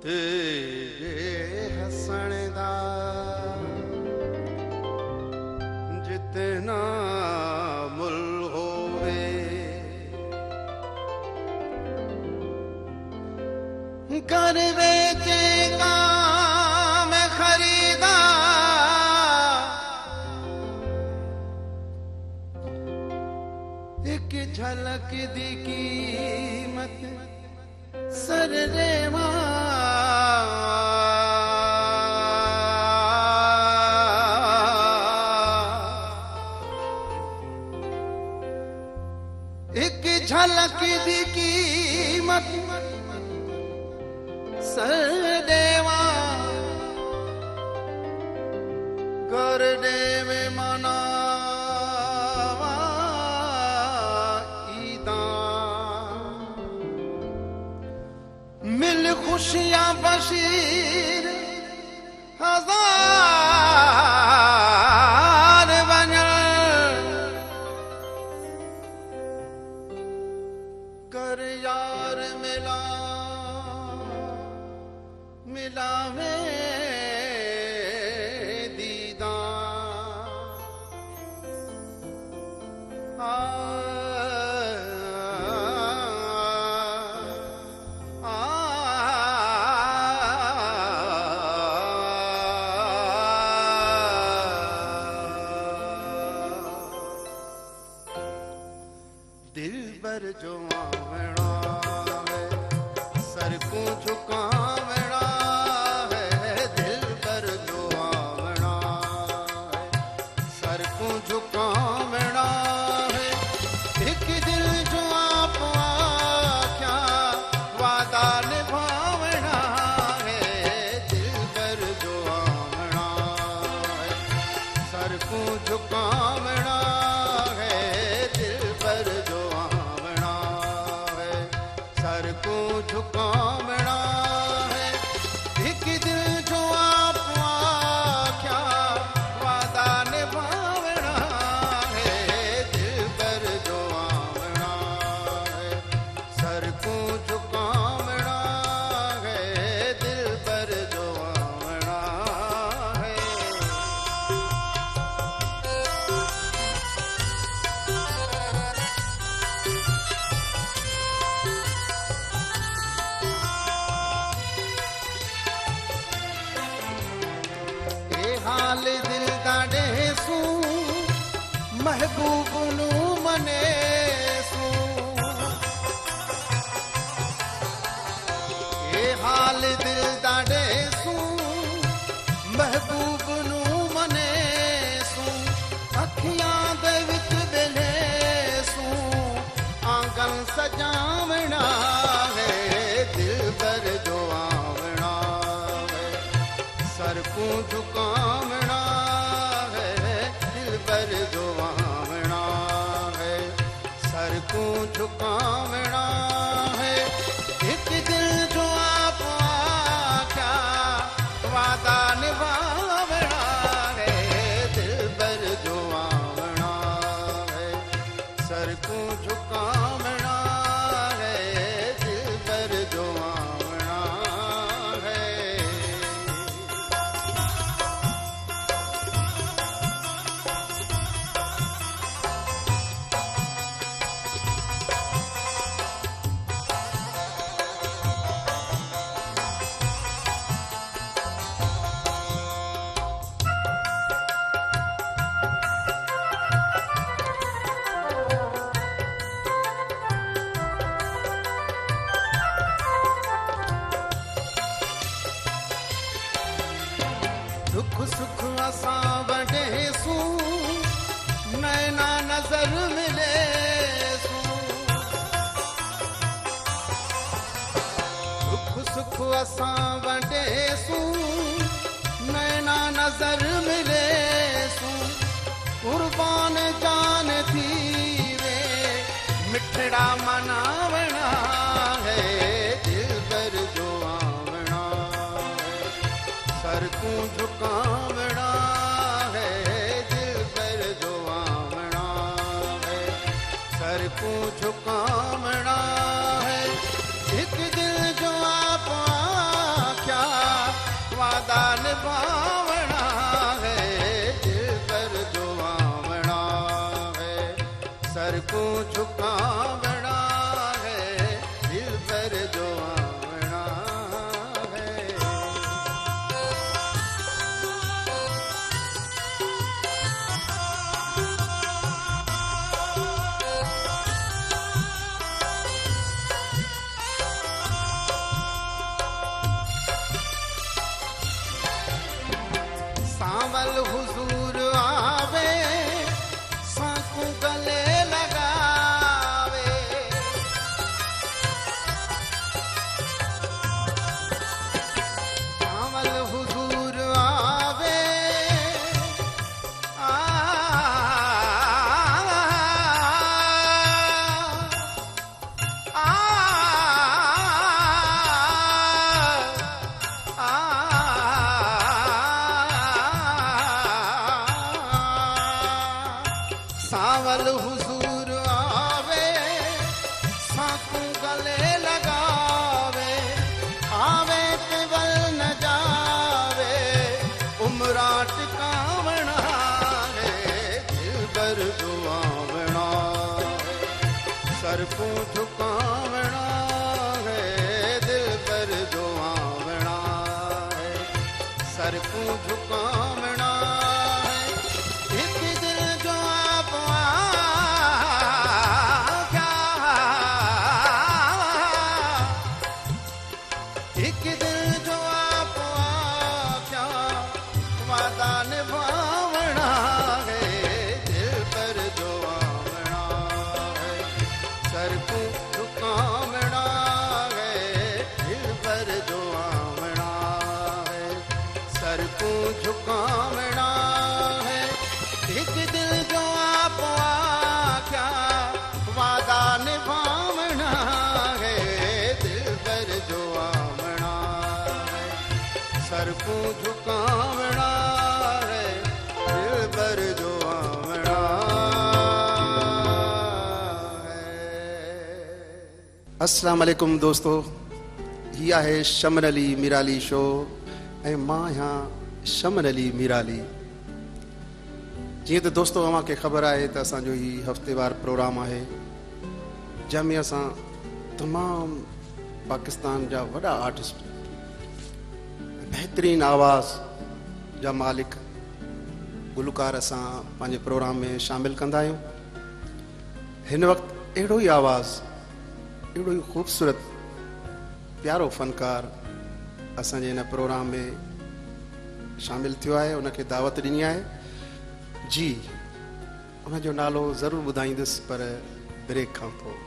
तेरे हसण दा जितना मुल होवे कर बेचेगा मैं खरीदा एक झलक दी कीमत सर रे एक झलक दी कीमत सर देवा करने में मना मिल खुशियां बशीर हजार बनल कर यार मिला मिलावे दीदा दिल पर जो आवना है सर को झुकावना है दिल पर जो आवना है सर को झुकावना है एक दिल जो आप आख्या वादा निभावना है दिल पर जो आवना है सर को झुकावना है दिल पर जो सर को झुकावना है एक दिल जो आप आख्या वादा निभावना है दिल पर जो आवना है सर को झुकावना है दिल पर जो आवना है हाल दिल दाडे सू महबूब नू मने सू ए हाल दिल दाडे सू महबूब नू मने सू अखियां दे विच बेले सू आंगन सजावना है दिल पर जो आवना है सर को झुकावना है दिल पर जो आवना है सर को झुकावना है एक दिल जो आप आख्या वादा निभावना है दिल पर जो आवना है सर को झुकावना है दिल पर जो आवना है दुख सुख असां वडे सू नैना नजर मिले सू दुख सुख असां वडे सू नैना नजर मिले सू कुर्बान जान थी वे मिठड़ा मनावना है दिल पर जो आवना है सर को झुकावना है दिल पर जो आवना है सर को झुकावना है एक दिल जो आप पर जो आवणा है। सांवल हुजूर आवे, साकू गले लगावे। सांवल हुजूर आवे, सांवल हुजूर आवे, साकू गले लगावे। आवे ते वल न जावे, उमरा टिकावणा है। दिलबर जो आवणा है, सर को झुकावणा है। दिलबर जो आवणा है, सर को झुकावणा है। एक दिल जो आप एक दिल जो आप क्या वादा निभावना है। दिल पर जो आवना है, सर को झुकावना है। दिल पर जो आवना है, सर को झुकावना है। एक दिल जो आप क्या वादा निभावना है। दिल पर जो आवना है, सर को झुकावना है। दिल पर जो आवना है। अस्सलाम वालेकुम दोस्तों, हीअ आहे शमन अली मीराली शो ऐं मां आहियां शमन अली मीराली। जीअं त दोस्तों अव्हांखे ख़बर आहे त असांजो ही हफ़्तेवार प्रोग्राम आहे, जंहिंमें असां तमामु पाकिस्तान जा वॾा आर्टिस्ट, बहितरीन आवाज़ जा मालिक गुलकार असां पंहिंजे प्रोग्राम में शामिल कंदा आहियूं। हिन वक़्तु अहिड़ो ई आवाज़, अहिड़ो ई ख़ूबसूरत प्यारो फ़नकार असांजे हिन प्रोग्राम में शामिल थियो आहे। उनखे दावत ॾिनी आहे जी, उनजो नालो ज़रूरु ॿुधाईंदुसि पर ब्रेक खां पोइ।